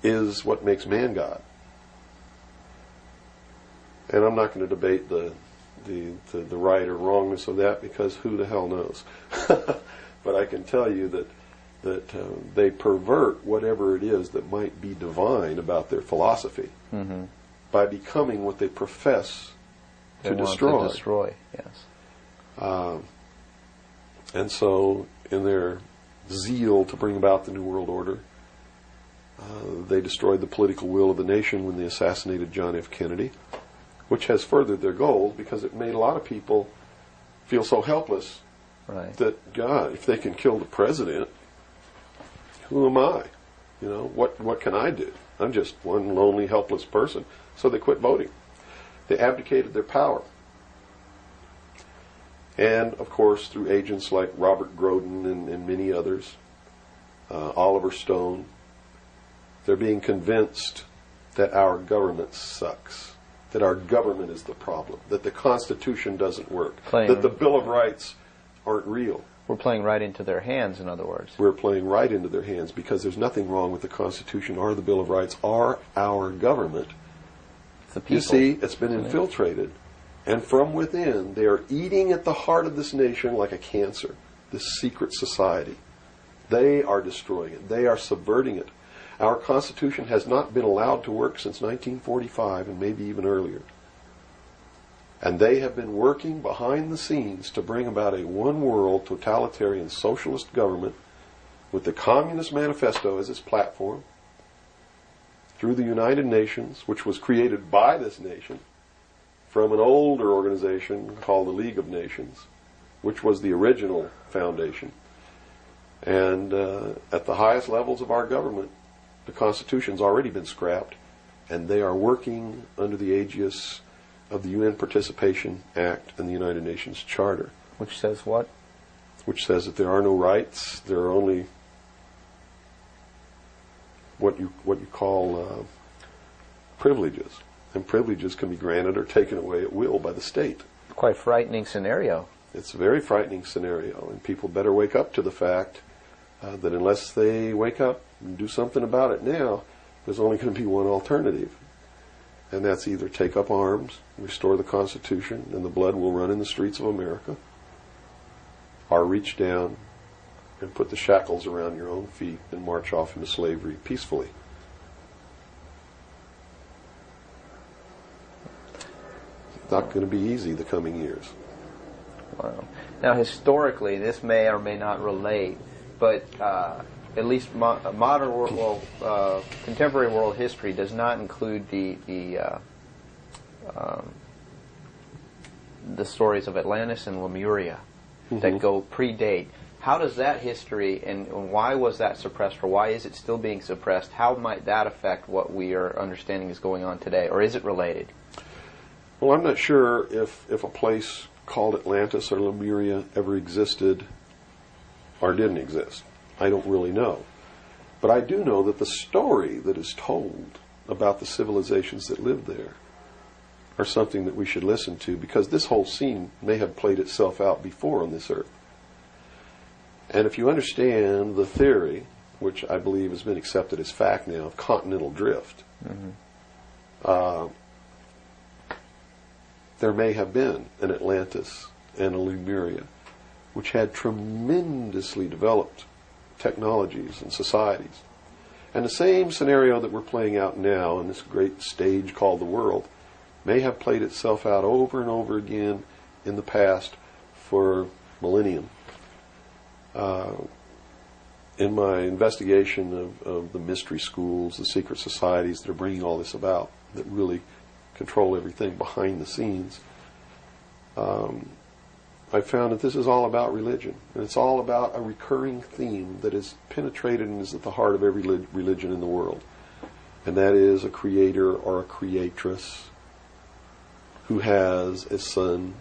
is what makes man God. And I'm not going to debate the right or wrongness of that, because who the hell knows? But I can tell you that they pervert whatever it is that might be divine about their philosophy by becoming what they profess to destroy. To destroy, yes. And so, in their zeal to bring about the New World Order, they destroyed the political will of the nation when they assassinated John F. Kennedy, which has furthered their goals, because it made a lot of people feel so helpless that, God, if they can kill the president, who am I? You know, what can I do? I'm just one lonely, helpless person. So they quit voting. They abdicated their power. And, of course, through agents like Robert Groden and many others, Oliver Stone, they're being convinced that our government sucks, that our government is the problem, that the Constitution doesn't work, that the Bill of Rights aren't real. We're playing right into their hands, in other words. We're playing right into their hands, because there's nothing wrong with the Constitution or the Bill of Rights or our government. The people. You see, it's been infiltrated. And from within, they are eating at the heart of this nation like a cancer, this secret society. They are destroying it. They are subverting it. Our Constitution has not been allowed to work since 1945, and maybe even earlier. And they have been working behind the scenes to bring about a one-world, totalitarian, socialist government with the Communist Manifesto as its platform, through the United Nations, which was created by this nation, from an older organization called the League of Nations, which was the original foundation. And at the highest levels of our government, the Constitution's already been scrapped, and they are working under the aegis of the UN Participation Act and the United Nations Charter. Which says what? Which says that there are no rights, there are only what you call privileges. And privileges can be granted or taken away at will by the state. Quite frightening scenario. It's a very frightening scenario, and people better wake up to the fact that unless they wake up and do something about it now, there's only going to be one alternative. And that's either take up arms, restore the Constitution, and the blood will run in the streets of America, or reach down and put the shackles around your own feet and march off into slavery peacefully. It's not going to be easy the coming years. Wow. Now, historically, this may or may not relate, but at least modern world, contemporary world history does not include the stories of Atlantis and Lemuria that go predate. How does that history, and why was that suppressed, or why is it still being suppressed? How might that affect what we are understanding is going on today, or is it related? Well, I'm not sure if a place called Atlantis or Lemuria ever existed or didn't exist. I don't really know. But I do know that the story that is told about the civilizations that lived there are something that we should listen to, because this whole scene may have played itself out before on this earth. And if you understand the theory, which I believe has been accepted as fact now, of continental drift, there may have been an Atlantis and a Lemuria, which had tremendously developed technologies and societies. And the same scenario that we're playing out now in this great stage called the world may have played itself out over and over again in the past for millennium. In my investigation of the mystery schools, the secret societies that are bringing all this about, that really control everything behind the scenes, I found that this is all about religion. And it's all about a recurring theme that is penetrated and is at the heart of every religion in the world. And that is a creator or a creatress who has a son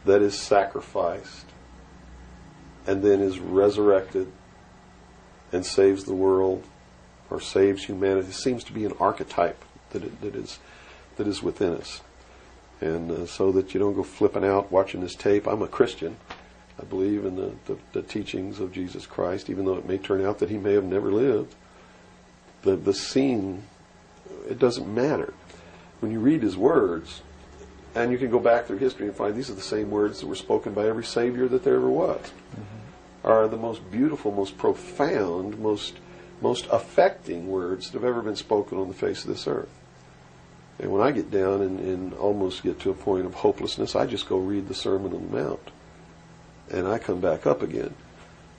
that is sacrificed and then is resurrected and saves the world or saves humanity. It seems to be an archetype that is within us. And so that you don't go flipping out watching this tape. I'm a Christian. I believe in the teachings of Jesus Christ, even though it may turn out that he may have never lived. the scene, it doesn't matter. When you read his words, and you can go back through history and find these are the same words that were spoken by every Savior that there ever was, are the most beautiful, most profound, most affecting words that have ever been spoken on the face of this earth. And when I get down and almost get to a point of hopelessness, I just go read the Sermon on the Mount. And I come back up again.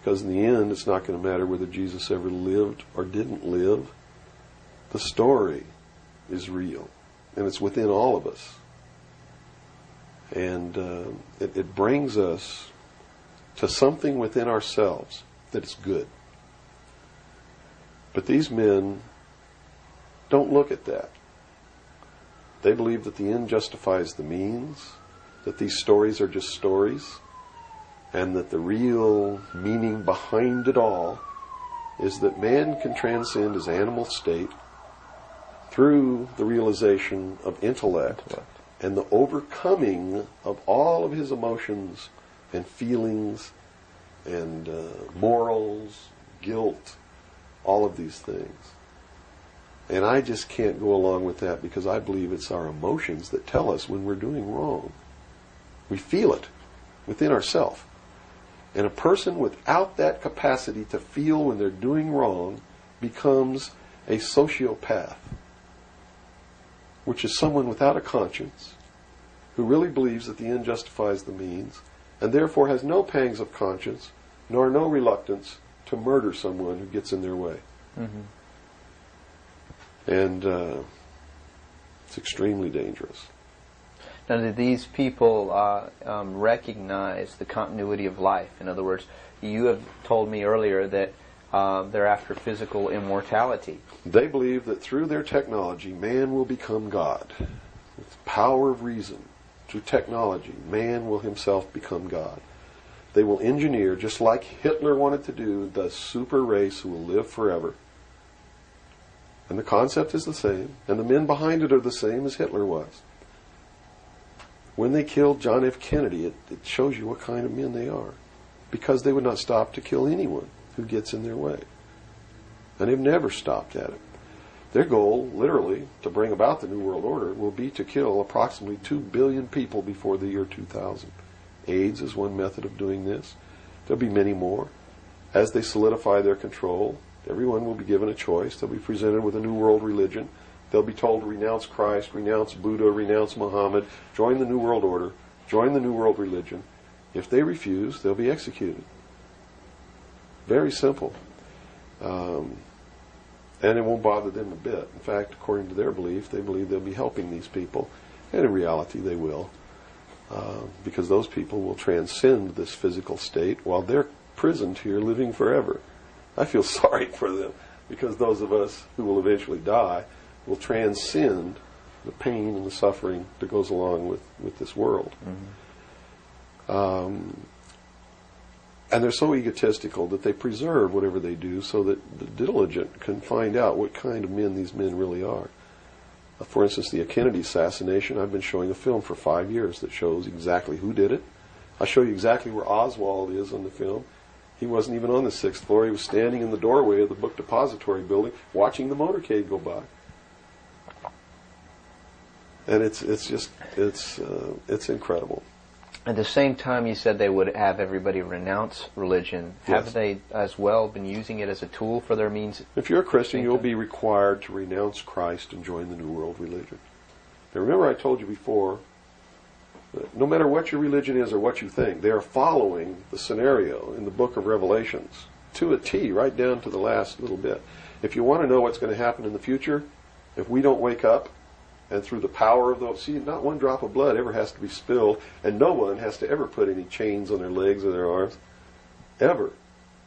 Because in the end, it's not going to matter whether Jesus ever lived or didn't live. The story is real. And it's within all of us. And it brings us to something within ourselves that is good. But these men don't look at that. They believe that the end justifies the means, that these stories are just stories, and that the real meaning behind it all is that man can transcend his animal state through the realization of intellect and the overcoming of all of his emotions and feelings and morals, guilt, all of these things. And I just can't go along with that because I believe it's our emotions that tell us when we're doing wrong. We feel it within ourselves. And a person without that capacity to feel when they're doing wrong becomes a sociopath, which is someone without a conscience who really believes that the end justifies the means and therefore has no pangs of conscience nor no reluctance to murder someone who gets in their way. Mm-hmm. And it's extremely dangerous. Now, do these people recognize the continuity of life? In other words, you have told me earlier that they're after physical immortality. They believe that through their technology, man will become God. With the power of reason, through technology, man will himself become God. They will engineer, just like Hitler wanted to do, the super race who will live forever. And the concept is the same, and the men behind it are the same as Hitler was. When they killed John F. Kennedy, it shows you what kind of men they are. Because they would not stop to kill anyone who gets in their way. And they've never stopped at it. Their goal, literally, to bring about the New World Order, will be to kill approximately 2 billion people before the year 2000. AIDS is one method of doing this. There'll be many more. As they solidify their control, everyone will be given a choice. They'll be presented with a new world religion. They'll be told to renounce Christ, renounce Buddha, renounce Muhammad, join the New World Order, join the New World Religion. If they refuse, they'll be executed. Very simple. And it won't bother them a bit. In fact, according to their belief, they believe they'll be helping these people. And in reality, they will. Because those people will transcend this physical state while they're prisoned here living forever. I feel sorry for them because those of us who will eventually die will transcend the pain and the suffering that goes along with this world. Mm-hmm. And they're so egotistical that they preserve whatever they do so that the diligent can find out what kind of men these men really are. For instance, the Kennedy assassination, I've been showing a film for 5 years that shows exactly who did it. I show you exactly where Oswald is on the film. He wasn't even on the 6th floor. He was standing in the doorway of the book depository building watching the motorcade go by. And it's incredible. At the same time, you said they would have everybody renounce religion. Yes. Have they as well been using it as a tool for their means? If you're a Christian, you'll be required to renounce Christ and join the New World Religion. Now remember I told you before, that no matter what your religion is or what you think, they are following the scenario in the book of Revelations to a T, right down to the last little bit. If you want to know what's going to happen in the future, if we don't wake up, and through the power of those, see, not one drop of blood ever has to be spilled, and no one has to ever put any chains on their legs or their arms, ever.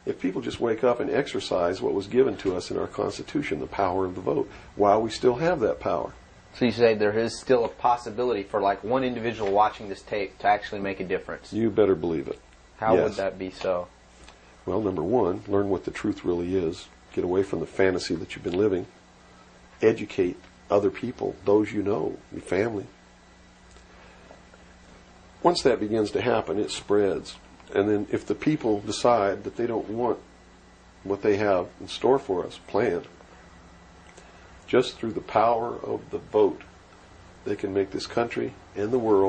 If people just wake up and exercise what was given to us in our Constitution, the power of the vote, while we still have that power. So you say there is still a possibility for like one individual watching this tape to actually make a difference? You better believe it. How would that be so? Well, number one, learn what the truth really is. Get away from the fantasy that you've been living. Educate other people, those you know, your family. Once that begins to happen, it spreads. And then if the people decide that they don't want what they have in store for us planned, just through the power of the vote, they can make this country and the world